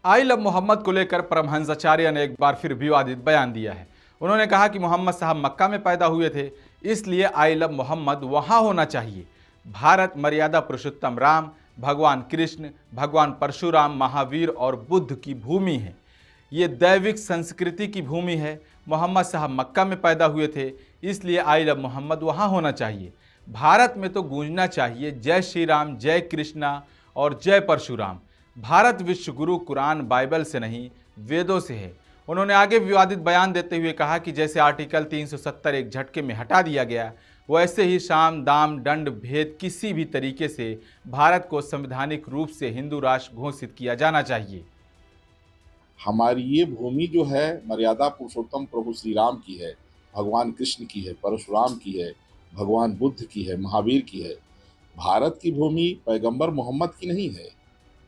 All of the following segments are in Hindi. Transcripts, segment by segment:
आई लव मोहम्मद को लेकर परमहंसाचार्य ने एक बार फिर विवादित बयान दिया है। उन्होंने कहा कि मोहम्मद साहब मक्का में पैदा हुए थे, इसलिए आई लव मोहम्मद वहां होना चाहिए। भारत मर्यादा पुरुषोत्तम राम, भगवान कृष्ण, भगवान परशुराम, महावीर और बुद्ध की भूमि है। ये दैविक संस्कृति की भूमि है। मोहम्मद साहब मक्का में पैदा हुए थे, इसलिए आई लव मोहम्मद वहाँ होना चाहिए। भारत में तो गूंजना चाहिए जय श्री राम, जय कृष्णा और जय परशुराम। भारत विश्व गुरु कुरान बाइबल से नहीं, वेदों से है। उन्होंने आगे विवादित बयान देते हुए कहा कि जैसे आर्टिकल 370 एक झटके में हटा दिया गया, वैसे ही साम दाम दंड भेद किसी भी तरीके से भारत को संवैधानिक रूप से हिंदू राष्ट्र घोषित किया जाना चाहिए। हमारी ये भूमि जो है मर्यादा पुरुषोत्तम प्रभु श्री राम की है, भगवान कृष्ण की है, परशुराम की है, भगवान बुद्ध की है, महावीर की है। भारत की भूमि पैगंबर मोहम्मद की नहीं है।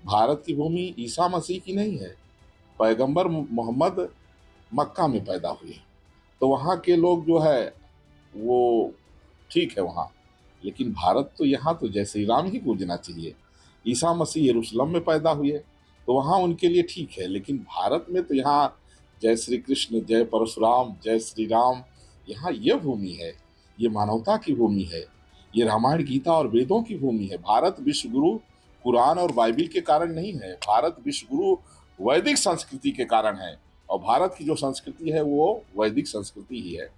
भारत की भूमि ईसा मसीह की नहीं है। पैगंबर मोहम्मद मक्का में पैदा हुए, तो वहाँ के लोग जो है वो ठीक है वहाँ, लेकिन भारत तो यहाँ तो जय श्री राम ही पूजना चाहिए। ईसा मसीह यरूशलेम में पैदा हुए, तो वहाँ उनके लिए ठीक है, लेकिन भारत में तो यहाँ जय श्री कृष्ण, जय परशुराम, जय श्री राम, यहाँ ये भूमि है, ये मानवता की भूमि है, ये रामायण गीता और वेदों की भूमि है। भारत विश्व गुरु कुरान और बाइबिल के कारण नहीं है, भारत विश्व गुरु वैदिक संस्कृति के कारण है, और भारत की जो संस्कृति है वो वैदिक संस्कृति ही है।